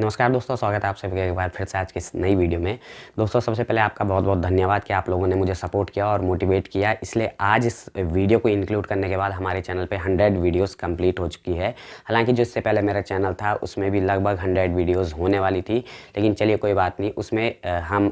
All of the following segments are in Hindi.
नमस्कार दोस्तों, स्वागत है आप सभी का एक बार फिर से आज की इस नई वीडियो में। दोस्तों सबसे पहले आपका बहुत बहुत धन्यवाद कि आप लोगों ने मुझे सपोर्ट किया और मोटिवेट किया। इसलिए आज इस वीडियो को इंक्लूड करने के बाद हमारे चैनल पे 100 वीडियोस कंप्लीट हो चुकी है। हालांकि जो इससे पहले मेरा चैनल था उसमें भी लगभग 100 वीडियोज़ होने वाली थी, लेकिन चलिए कोई बात नहीं, उसमें हम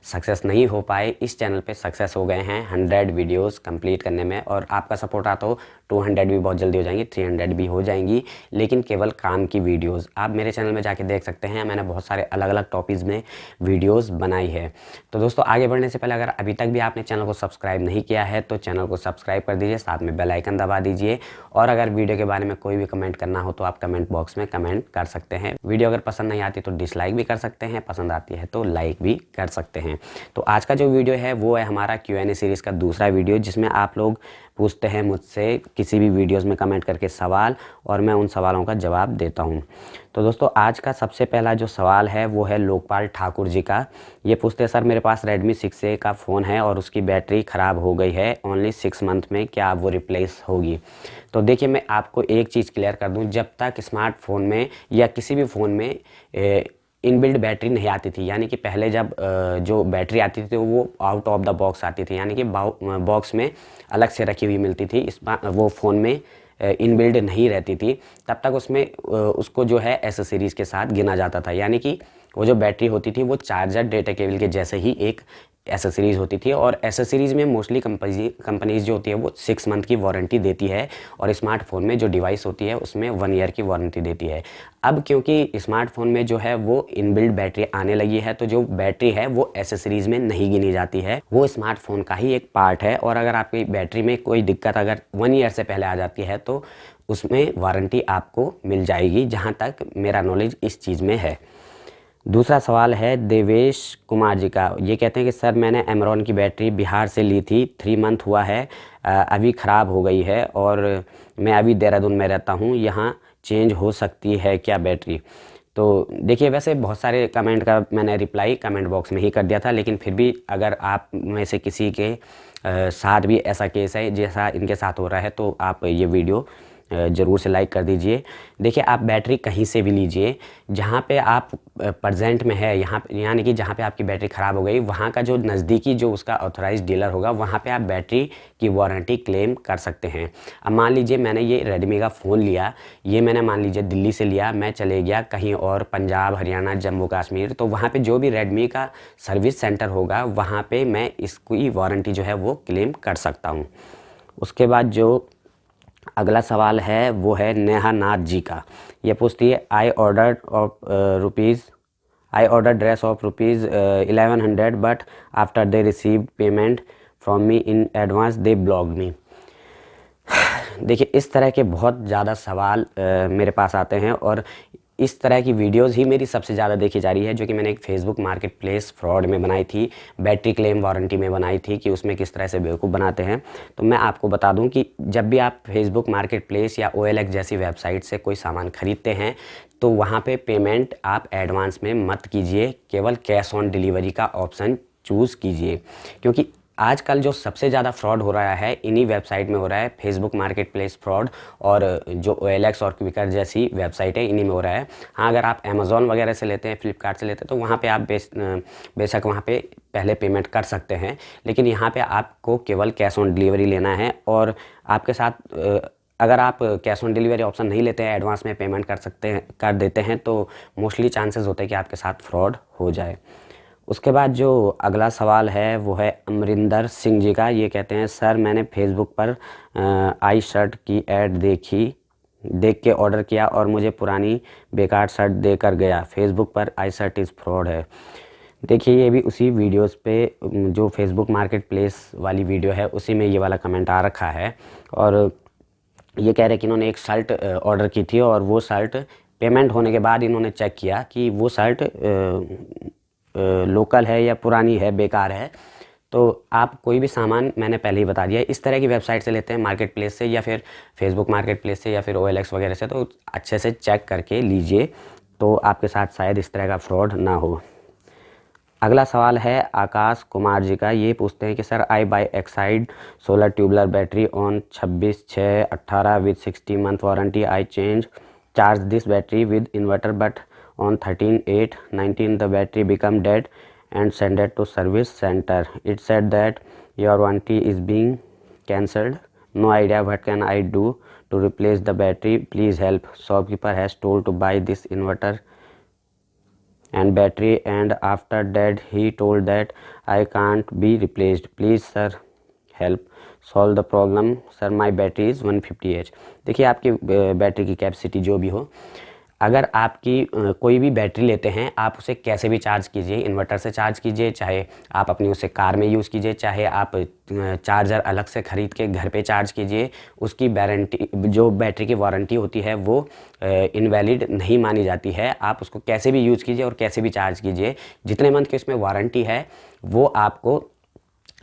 सक्सेस नहीं हो पाए। इस चैनल पर सक्सेस हो गए हैं 100 वीडियोज़ कंप्लीट करने में, और आपका सपोर्ट आता हो 200 भी बहुत जल्दी हो जाएंगी, 300 भी हो जाएंगी, लेकिन केवल काम की वीडियोस। आप मेरे चैनल में जाके देख सकते हैं, मैंने बहुत सारे अलग अलग टॉपिक्स में वीडियोस बनाई है। तो दोस्तों आगे बढ़ने से पहले अगर अभी तक भी आपने चैनल को सब्सक्राइब नहीं किया है तो चैनल को सब्सक्राइब कर दीजिए, साथ में बेल आइकन दबा दीजिए। और अगर वीडियो के बारे में कोई भी कमेंट करना हो तो आप कमेंट बॉक्स में कमेंट कर सकते हैं। वीडियो अगर पसंद नहीं आती तो डिसलाइक भी कर सकते हैं, पसंद आती है तो लाइक भी कर सकते हैं। तो आज का जो वीडियो है वो है हमारा Q&A सीरीज़ का दूसरा वीडियो, जिसमें आप लोग पूछते हैं मुझसे किसी भी वीडियोस में कमेंट करके सवाल, और मैं उन सवालों का जवाब देता हूं। तो दोस्तों आज का सबसे पहला जो सवाल है वो है लोकपाल ठाकुर जी का। ये पूछते हैं, सर मेरे पास Redmi 6A का फ़ोन है और उसकी बैटरी ख़राब हो गई है ओनली 6 मंथ में, क्या वो रिप्लेस होगी? तो देखिए, मैं आपको एक चीज़ क्लियर कर दूं, जब तक स्मार्टफोन में या किसी भी फ़ोन में इनबिल्ट बैटरी नहीं आती थी, यानी कि पहले जब जो बैटरी आती थी तो वो आउट ऑफ द बॉक्स आती थी, यानी कि बॉक्स में अलग से रखी हुई मिलती थी, वो फ़ोन में इनबिल्ट नहीं रहती थी, तब तक उसमें उसको जो है एसेसरीज़ के साथ गिना जाता था। यानी कि वो जो बैटरी होती थी वो चार्जर डेटा केबल के जैसे ही एक एसेसरीज़ होती थी, और एसेसरीज़ में मोस्टली कंपनीज़ जो होती है वो 6 मंथ की वारंटी देती है, और स्मार्टफोन में जो डिवाइस होती है उसमें 1 ईयर की वारंटी देती है। अब क्योंकि स्मार्टफोन में जो है वो इनबिल्ट बैटरी आने लगी है, तो जो बैटरी है वो एसेसरीज़ में नहीं गिनी जाती है, वो स्मार्टफोन का ही एक पार्ट है। और अगर आपकी बैटरी में कोई दिक्कत अगर 1 ईयर से पहले आ जाती है तो उसमें वारंटी आपको मिल जाएगी, जहाँ तक मेरा नॉलेज इस चीज़ में है। दूसरा सवाल है देवेश कुमार जी का। ये कहते हैं कि सर मैंने एमरॉन की बैटरी बिहार से ली थी, 3 मंथ हुआ है, अभी ख़राब हो गई है, और मैं अभी देहरादून में रहता हूँ, यहाँ चेंज हो सकती है क्या बैटरी? तो देखिए, वैसे बहुत सारे कमेंट का मैंने रिप्लाई कमेंट बॉक्स में ही कर दिया था, लेकिन फिर भी अगर आप में से किसी के साथ भी ऐसा केस है जैसा इनके साथ हो रहा है तो आप ये वीडियो ज़रूर से लाइक कर दीजिए। देखिए, आप बैटरी कहीं से भी लीजिए, जहाँ पे आप प्रेजेंट में है, यहाँ यानी कि जहाँ पे आपकी बैटरी ख़राब हो गई, वहाँ का जो नज़दीकी जो उसका ऑथराइज्ड डीलर होगा, वहाँ पे आप बैटरी की वारंटी क्लेम कर सकते हैं। अब मान लीजिए मैंने ये रेडमी का फ़ोन लिया, ये मैंने मान लीजिए दिल्ली से लिया, मैं चले गया कहीं और पंजाब, हरियाणा, जम्मू कश्मीर, तो वहाँ पर जो भी रेडमी का सर्विस सेंटर होगा वहाँ पर मैं इसकी वारंटी जो है वो क्लेम कर सकता हूँ। उसके बाद जो अगला सवाल है वो है नेहा नाथ जी का। ये पूछती है, I order dress of rupees 1100 but after they receive payment from me in advance they block me. देखिए, इस तरह के बहुत ज़्यादा सवाल मेरे पास आते हैं, और इस तरह की वीडियोस ही मेरी सबसे ज़्यादा देखी जा रही है, जो कि मैंने एक फेसबुक मार्केट प्लेस फ्रॉड में बनाई थी, बैटरी क्लेम वारंटी में बनाई थी, कि उसमें किस तरह से बेवकूफ़ बनाते हैं। तो मैं आपको बता दूं कि जब भी आप फेसबुक मार्केट प्लेस या OLX जैसी वेबसाइट से कोई सामान ख़रीदते हैं तो वहाँ पे पेमेंट आप एडवांस में मत कीजिए, केवल कैश ऑन डिलीवरी का ऑप्शन चूज़ कीजिए, क्योंकि आजकल जो सबसे ज़्यादा फ्रॉड हो रहा है इन्हीं वेबसाइट में हो रहा है, फेसबुक मार्केट प्लेस फ्रॉड, और जो OLX और क्विकर जैसी वेबसाइट है इन्हीं में हो रहा है। हाँ, अगर आप अमेज़ॉन वगैरह से लेते हैं, फ्लिपकार्ट से लेते हैं, तो वहाँ पे आप बेशक वहाँ पे पहले पेमेंट कर सकते हैं, लेकिन यहाँ पे आपको केवल कैश ऑन डिलीवरी लेना है। और आपके साथ अगर आप कैश ऑन डिलीवरी ऑप्शन नहीं लेते हैं, एडवांस में पेमेंट कर देते हैं, तो मोस्टली चांसेस होते हैं कि आपके साथ फ्रॉड हो जाए। उसके बाद जो अगला सवाल है वो है अमरिंदर सिंह जी का। ये कहते हैं, सर मैंने फेसबुक पर आई शर्ट की ऐड देख के ऑर्डर किया और मुझे पुरानी बेकार शर्ट देकर गया, फेसबुक पर आई शर्ट इज़ फ्रॉड है। देखिए, ये भी उसी वीडियोस पे जो फेसबुक मार्केट प्लेस वाली वीडियो है उसी में ये वाला कमेंट आ रखा है, और ये कह रहे हैं कि इन्होंने एक शर्ट ऑर्डर की थी, और वो शर्ट पेमेंट होने के बाद इन्होंने चेक किया कि वो शर्ट लोकल है या पुरानी है, बेकार है। तो आप कोई भी सामान, मैंने पहले ही बता दिया, इस तरह की वेबसाइट से लेते हैं, मार्केट प्लेस से या फिर फेसबुक मार्केट प्लेस से या फिर OLX वगैरह से, तो अच्छे से चेक करके लीजिए, तो आपके साथ शायद इस तरह का फ्रॉड ना हो। अगला सवाल है आकाश कुमार जी का। ये पूछते हैं कि sir I buy Exide solar tubular battery on 26/6/18 with 60 month warranty, I charge this battery with inverter but On 13/8/19 the battery become dead and sent it to service center. It said that your warranty is being cancelled. No idea what can I do to replace the battery. Please help. Shopkeeper has told to buy this inverter and battery, and after that he told that I can't be replaced. Please sir help solve the problem. Sir my battery is 150H. देखिए आपकी बैटरी की कैपेसिटी जो भी हो, अगर आपकी कोई भी बैटरी लेते हैं आप उसे कैसे भी चार्ज कीजिए, इन्वर्टर से चार्ज कीजिए, चाहे आप अपनी उसे कार में यूज़ कीजिए, चाहे आप चार्जर अलग से ख़रीद के घर पे चार्ज कीजिए, उसकी वारंटी, जो बैटरी की वारंटी होती है वो इनवैलिड नहीं मानी जाती है। आप उसको कैसे भी यूज़ कीजिए और कैसे भी चार्ज कीजिए, जितने मंथ की उसमें वारंटी है वो आपको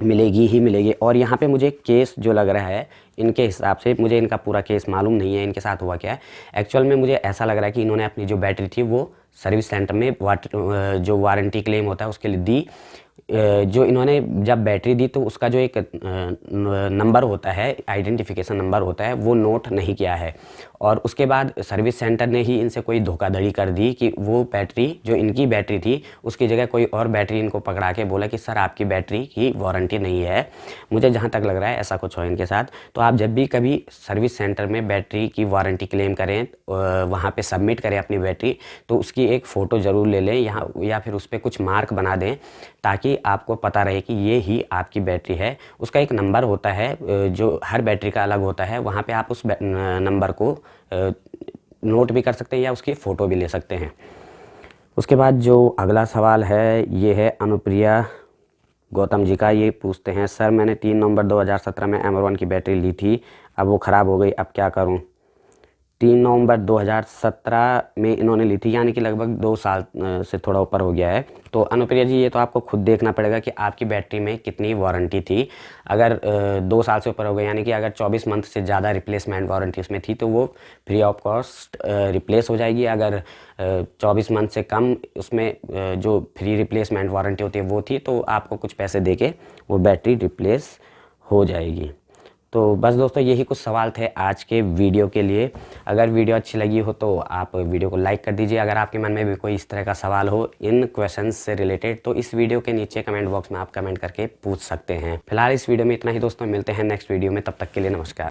मिलेगी ही मिलेगी। और यहाँ पे मुझे केस जो लग रहा है इनके हिसाब से, मुझे इनका पूरा केस मालूम नहीं है इनके साथ हुआ क्या है। एक्चुअल में मुझे ऐसा लग रहा है कि इन्होंने अपनी जो बैटरी थी वो सर्विस सेंटर में जो वारंटी क्लेम होता है उसके लिए दी। जो इन्होंने जब बैटरी दी तो उसका जो एक नंबर होता है, आइडेंटिफिकेशन नंबर होता है, वो नोट नहीं किया है। और उसके बाद सर्विस सेंटर ने ही इनसे कोई धोखाधड़ी कर दी कि वो बैटरी जो इनकी बैटरी थी उसकी जगह कोई और बैटरी इनको पकड़ा के बोला कि सर आपकी बैटरी की वारंटी नहीं है। मुझे जहाँ तक लग रहा है ऐसा कुछ हो इनके साथ। तो आप जब भी कभी सर्विस सेंटर में बैटरी की वारंटी क्लेम करें, वहाँ पे सबमिट करें अपनी बैटरी, तो उसकी एक फ़ोटो ज़रूर ले लें यहाँ, या फिर उस पर कुछ मार्क बना दें ताकि आपको पता रहे कि ये ही आपकी बैटरी है। उसका एक नंबर होता है जो हर बैटरी का अलग होता है, वहाँ पे आप उस नंबर को नोट भी कर सकते हैं या उसकी फ़ोटो भी ले सकते हैं। उसके बाद जो अगला सवाल है ये है अनुप्रिया गौतम जी का। ये पूछते हैं सर मैंने 3 नवंबर 2017 में M1 की बैटरी ली थी, अब वो ख़राब हो गई, अब क्या करूं। 3 नवंबर 2017 में इन्होंने ली थी, यानी कि लगभग 2 साल से थोड़ा ऊपर हो गया है। तो अनुप्रिया जी ये तो आपको खुद देखना पड़ेगा कि आपकी बैटरी में कितनी वारंटी थी। अगर 2 साल से ऊपर हो गया, यानी कि अगर 24 मंथ से ज़्यादा रिप्लेसमेंट वारंटी उसमें थी तो वो फ्री ऑफ कॉस्ट रिप्लेस हो जाएगी। अगर 24 मंथ से कम उसमें जो फ्री रिप्लेसमेंट वारंटी होती है वो थी तो आपको कुछ पैसे दे के वो बैटरी रिप्लेस हो जाएगी। तो बस दोस्तों यही कुछ सवाल थे आज के वीडियो के लिए। अगर वीडियो अच्छी लगी हो तो आप वीडियो को लाइक कर दीजिए। अगर आपके मन में भी कोई इस तरह का सवाल हो इन क्वेश्चंस से रिलेटेड तो इस वीडियो के नीचे कमेंट बॉक्स में आप कमेंट करके पूछ सकते हैं। फिलहाल इस वीडियो में इतना ही दोस्तों, मिलते हैं नेक्स्ट वीडियो में, तब तक के लिए नमस्कार।